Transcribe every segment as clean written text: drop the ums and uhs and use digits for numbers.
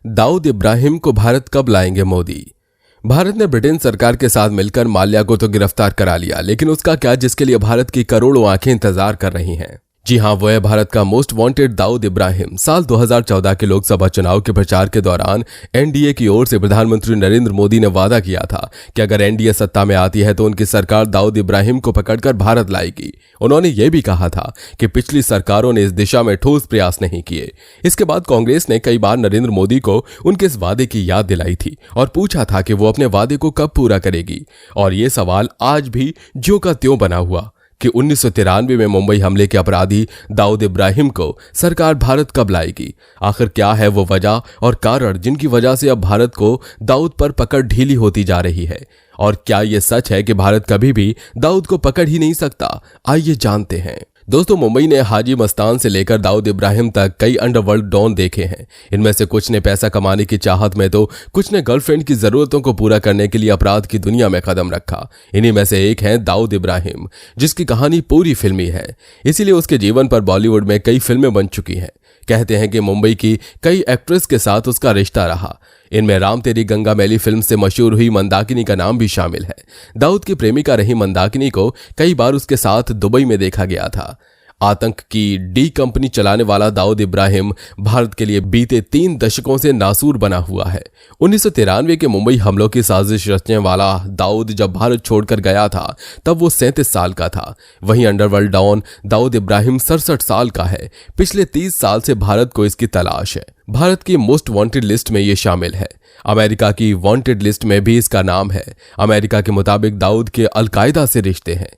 दाऊद इब्राहिम को भारत कब लाएंगे मोदी? भारत ने ब्रिटेन सरकार के साथ मिलकर माल्या को तो गिरफ्तार करा लिया, लेकिन उसका क्या जिसके लिए भारत की करोड़ों आंखें इंतजार कर रही हैं? जी हां, वो है भारत का मोस्ट वांटेड दाऊद इब्राहिम। साल 2014 के लोकसभा चुनाव के प्रचार के दौरान एनडीए की ओर से प्रधानमंत्री नरेंद्र मोदी ने वादा किया था कि अगर एनडीए सत्ता में आती है तो उनकी सरकार दाऊद इब्राहिम को पकड़कर भारत लाएगी। उन्होंने ये भी कहा था कि पिछली सरकारों ने इस दिशा में ठोस प्रयास नहीं किए। इसके बाद कांग्रेस ने कई बार नरेंद्र मोदी को उनके इस वादे की याद दिलाई थी और पूछा था कि वो अपने वादे को कब पूरा करेगी। और ये सवाल आज भी ज्यों का त्यों बना हुआ कि 1993 में मुंबई हमले के अपराधी दाऊद इब्राहिम को सरकार भारत कब लाएगी। आखिर क्या है वो वजह और कारण जिनकी वजह से अब भारत को दाऊद पर पकड़ ढीली होती जा रही है? और क्या ये सच है कि भारत कभी भी दाऊद को पकड़ ही नहीं सकता? आइए जानते हैं। दोस्तों, मुंबई ने हाजी मस्तान से लेकर दाऊद इब्राहिम तक कई अंडरवर्ल्ड डॉन देखे हैं। इनमें से कुछ ने पैसा कमाने की चाहत में तो कुछ ने गर्लफ्रेंड की जरूरतों को पूरा करने के लिए अपराध की दुनिया में कदम रखा। इन्हीं में से एक है दाऊद इब्राहिम, जिसकी कहानी पूरी फिल्मी है। इसीलिए उसके जीवन पर बॉलीवुड में कई फिल्में बन चुकी हैं। कहते हैं कि मुंबई की कई एक्ट्रेस के साथ उसका रिश्ता रहा। इनमें राम तेरी गंगा मैली फिल्म से मशहूर हुई मंदाकिनी का नाम भी शामिल है। दाऊद की प्रेमिका रही मंदाकिनी को कई बार उसके साथ दुबई में देखा गया था। आतंक की डी कंपनी चलाने वाला दाऊद इब्राहिम भारत के लिए बीते 3 दशकों से नासूर बना हुआ है। 1993 के मुंबई हमलों की साजिश रचने वाला दाऊद जब भारत छोड़कर गया था तब वो 37 साल का था। वहीं अंडरवर्ल्ड डॉन दाऊद इब्राहिम 67 साल का है। पिछले 30 साल से भारत को इसकी तलाश है। भारत की मोस्ट वांटेड लिस्ट में ये शामिल है। अमेरिका की वांटेड लिस्ट में भी इसका नाम है। अमेरिका के मुताबिक दाऊद के अलकायदा से रिश्ते हैं।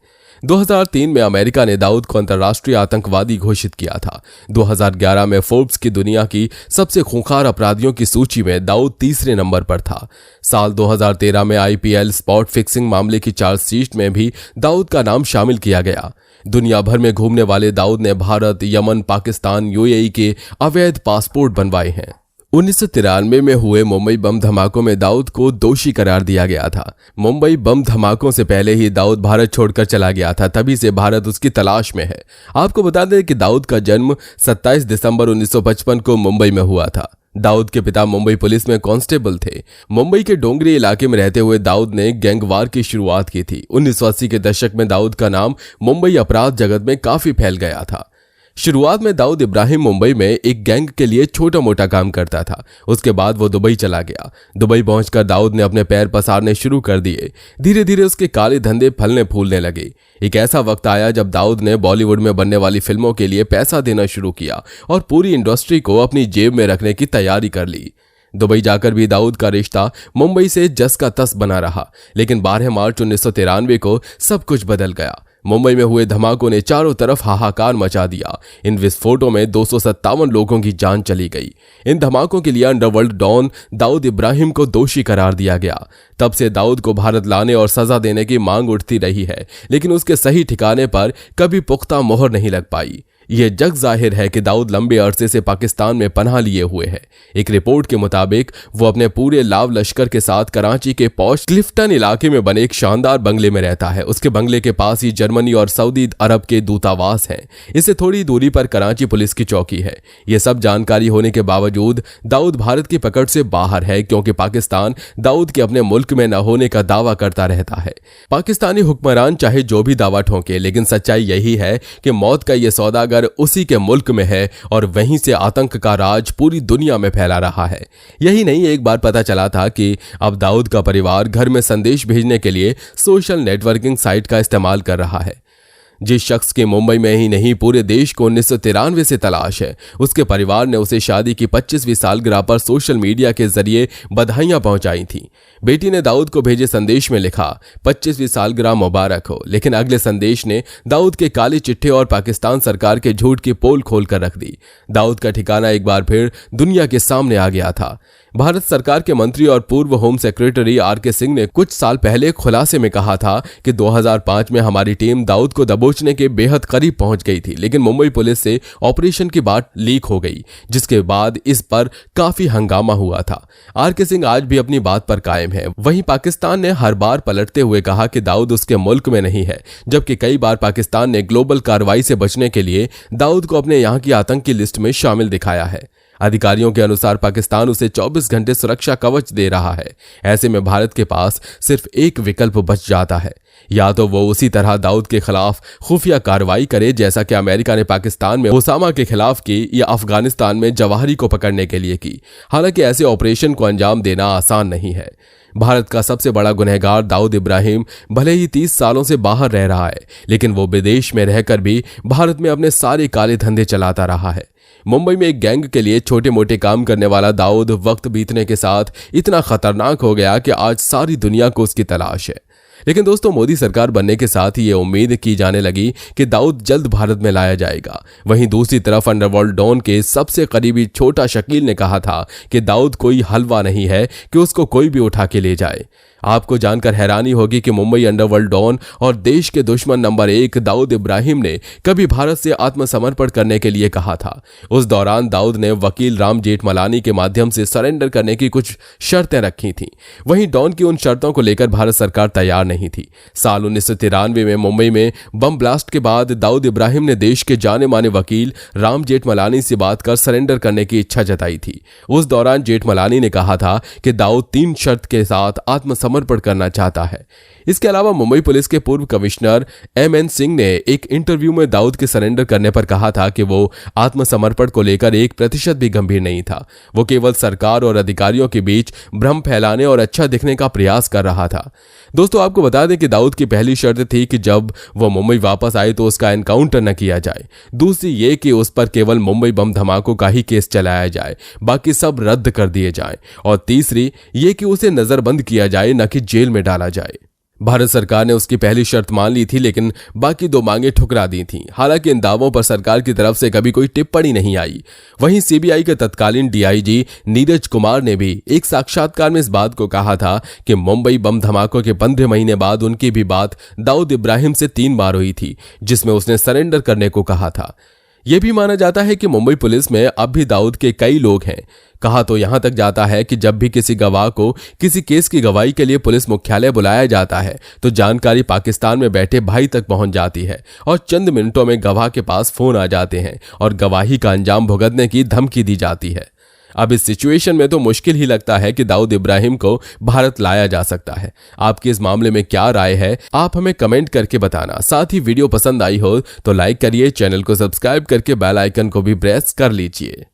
2003 में अमेरिका ने दाऊद को अंतर्राष्ट्रीय आतंकवादी घोषित किया था। 2011 में फोर्ब्स की दुनिया की सबसे खूंखार अपराधियों की सूची में दाऊद तीसरे नंबर पर था। साल 2013 में आईपीएल स्पॉट फिक्सिंग मामले की चार्जशीट में भी दाऊद का नाम शामिल किया गया। दुनिया भर में घूमने वाले दाऊद ने भारत, यमन, पाकिस्तान, यूएई के अवैध पासपोर्ट बनवाए हैं। 1993 में हुए मुंबई बम धमाकों में दाऊद को दोषी करार दिया गया था। मुंबई बम धमाकों से पहले ही दाऊद भारत छोड़कर चला गया था, तभी से भारत उसकी तलाश में है। आपको बता दें कि दाऊद का जन्म 27 दिसंबर 1955 को मुंबई में हुआ था। दाऊद के पिता मुंबई पुलिस में कांस्टेबल थे। मुंबई के डोंगरी इलाके में रहते हुए दाऊद ने गैंगवार की शुरुआत की थी। 1980 के दशक में दाऊद का नाम मुंबई अपराध जगत में काफी फैल गया था। शुरुआत में दाऊद इब्राहिम मुंबई में एक गैंग के लिए छोटा मोटा काम करता था। उसके बाद वो दुबई चला गया। दुबई पहुंचकर दाऊद ने अपने पैर पसारने शुरू कर दिए। धीरे धीरे उसके काले धंधे फलने फूलने लगे। एक ऐसा वक्त आया जब दाऊद ने बॉलीवुड में बनने वाली फिल्मों के लिए पैसा देना शुरू किया और पूरी इंडस्ट्री को अपनी जेब में रखने की तैयारी कर ली। दुबई जाकर भी दाऊद का रिश्ता मुंबई से जस का तस बना रहा, लेकिन 12 मार्च 1993 को सब कुछ बदल गया। मुंबई में हुए धमाकों ने चारों तरफ हाहाकार मचा दिया। इन विस्फोटों में 257 लोगों की जान चली गई। इन धमाकों के लिए अंडरवर्ल्ड डॉन दाऊद इब्राहिम को दोषी करार दिया गया। तब से दाऊद को भारत लाने और सजा देने की मांग उठती रही है, लेकिन उसके सही ठिकाने पर कभी पुख्ता मोहर नहीं लग पाई। यह जग जाहिर है कि दाऊद लंबे अरसे से पाकिस्तान में पनाह लिए हुए है। एक रिपोर्ट के मुताबिक वो अपने पूरे लाव लश्कर के साथ कराची के पॉश क्लिफ्टन इलाके में बने एक शानदार बंगले में रहता है। उसके बंगले के पास ही जर्मनी और सऊदी अरब के दूतावास हैं। इससे थोड़ी दूरी पर कराची पुलिस की चौकी है। यह सब जानकारी होने के बावजूद दाऊद भारत की पकड़ से बाहर है, क्योंकि पाकिस्तान दाऊद के अपने मुल्क में न होने का दावा करता रहता है। पाकिस्तानी हुक्मरान चाहे जो भी दावा ठोंके, लेकिन सच्चाई यही है कि मौत का यह सौदागर उसी के मुल्क में है और वहीं से आतंक का राज पूरी दुनिया में फैला रहा है। यही नहीं, एक बार पता चला था कि अब दाऊद का परिवार घर में संदेश भेजने के लिए सोशल नेटवर्किंग साइट का इस्तेमाल कर रहा है। जिस शख्स के मुंबई में ही नहीं पूरे देश को 1993 से तलाश है, उसके परिवार ने उसे शादी की 25वीं सालगिरह पर सोशल मीडिया के जरिए बधाइयां पहुंचाई थीं। बेटी ने दाऊद को भेजे संदेश में लिखा, 25वीं सालगिरह मुबारक हो। लेकिन अगले संदेश ने दाऊद के काले चिट्ठे और पाकिस्तान सरकार के झूठ की पोल खोल कर रख दी। दाऊद का ठिकाना एक बार फिर दुनिया के सामने आ गया था। भारत सरकार के मंत्री और पूर्व होम सेक्रेटरी आर.के. सिंह ने कुछ साल पहले खुलासे में कहा था कि 2005 में हमारी टीम दाऊद को दबोचने के बेहद करीब पहुंच गई थी, लेकिन मुंबई पुलिस से ऑपरेशन की बात लीक हो गई, जिसके बाद इस पर काफी हंगामा हुआ था। आर.के. सिंह आज भी अपनी बात पर कायम है। वहीं पाकिस्तान ने हर बार पलटते हुए कहा कि दाऊद उसके मुल्क में नहीं है, जबकि कई बार पाकिस्तान ने ग्लोबल कार्रवाई से बचने के लिए दाऊद को अपने यहां की आतंकी लिस्ट में शामिल दिखाया है। अधिकारियों के अनुसार पाकिस्तान उसे 24 घंटे सुरक्षा कवच दे रहा है। ऐसे में भारत के पास सिर्फ एक विकल्प बच जाता है, या तो वो उसी तरह दाऊद के खिलाफ खुफिया कार्रवाई करे जैसा कि अमेरिका ने पाकिस्तान में ओसामा के खिलाफ की या अफगानिस्तान में जवाहिरी को पकड़ने के लिए की। हालांकि ऐसे ऑपरेशन को अंजाम देना आसान नहीं है। भारत का सबसे बड़ा गुनहगार दाऊद इब्राहिम भले ही 30 सालों से बाहर रह रहा है, लेकिन वो विदेश में रहकर भी भारत में अपने सारे काले धंधे चलाता रहा है। मुंबई में एक गैंग के लिए छोटे मोटे काम करने वाला दाऊद वक्त बीतने के साथ इतना खतरनाक हो गया कि आज सारी दुनिया को उसकी तलाश है। लेकिन दोस्तों, मोदी सरकार बनने के साथ ही ये उम्मीद की जाने लगी कि दाऊद जल्द भारत में लाया जाएगा। वहीं दूसरी तरफ अंडरवर्ल्ड डॉन के सबसे करीबी छोटा शकील ने कहा था कि दाऊद कोई हलवा नहीं है कि उसको कोई भी उठा के ले जाए। आपको जानकर हैरानी होगी कि मुंबई अंडरवर्ल्ड डॉन और देश के दुश्मन नंबर 1 दाऊद इब्राहिम ने कभी भारत से आत्मसमर्पण करने के लिए कहा था। उस दौरान दाऊद ने वकील राम जेठमलानी के माध्यम से सरेंडर करने की कुछ शर्तें रखी थीं। वहीं डॉन की उन शर्तों को लेकर भारत सरकार तैयार नहीं थी। साल 1993 में मुंबई में बम ब्लास्ट के बाद दाऊद इब्राहिम ने देश के जाने माने वकील राम जेठमलानी से बात कर सरेंडर करने की इच्छा जताई थी। उस दौरान जेठमलानी ने कहा था कि दाऊद 3 शर्त के साथ समर्पण करना चाहता है। इसके अलावा मुंबई पुलिस के पूर्व कमिश्नर एम.एन. सिंह ने एक इंटरव्यू में दाऊद के सरेंडर करने पर कहा था कि वो आत्मसमर्पण को लेकर 1% भी गंभीर नहीं था। वो केवल सरकार और अधिकारियों के बीच भ्रम फैलाने और अच्छा दिखने का प्रयास कर रहा था। दोस्तों, आपको बता दें कि दाऊद की पहली शर्त थी कि जब वो मुंबई वापस आए तो उसका एनकाउंटर न किया जाए। दूसरी ये कि उस पर केवल मुंबई बम धमाकों का ही केस चलाया जाए, बाकी सब रद्द कर दिए जाएं। और तीसरी ये कि उसे नजरबंद किया जाए, न कि जेल में डाला जाए। भारत सरकार ने उसकी पहली शर्त मान ली थी, लेकिन बाकी 2 मांगें ठुकरा दी थीं। हालांकि इन दावों पर सरकार की तरफ से कभी कोई टिप्पणी नहीं आई। वहीं सीबीआई के तत्कालीन डीआईजी नीरज कुमार ने भी एक साक्षात्कार में इस बात को कहा था कि मुंबई बम धमाकों के 15 महीने बाद उनकी भी बात दाऊद इब्राहिम से 3 बार हुई थी, जिसमें उसने सरेंडर करने को कहा था। यह भी माना जाता है कि मुंबई पुलिस में अब भी दाऊद के कई लोग हैं। कहा तो यहां तक जाता है कि जब भी किसी गवाह को किसी केस की गवाही के लिए पुलिस मुख्यालय बुलाया जाता है तो जानकारी पाकिस्तान में बैठे भाई तक पहुंच जाती है और चंद मिनटों में गवाह के पास फोन आ जाते हैं और गवाही का अंजाम भुगतने की धमकी दी जाती है। अब इस सिचुएशन में तो मुश्किल ही लगता है कि दाऊद इब्राहिम को भारत लाया जा सकता है। आपकी इस मामले में क्या राय है, आप हमें कमेंट करके बताना। साथ ही वीडियो पसंद आई हो तो लाइक करिए, चैनल को सब्सक्राइब करके बेल आइकन को भी प्रेस कर लीजिए।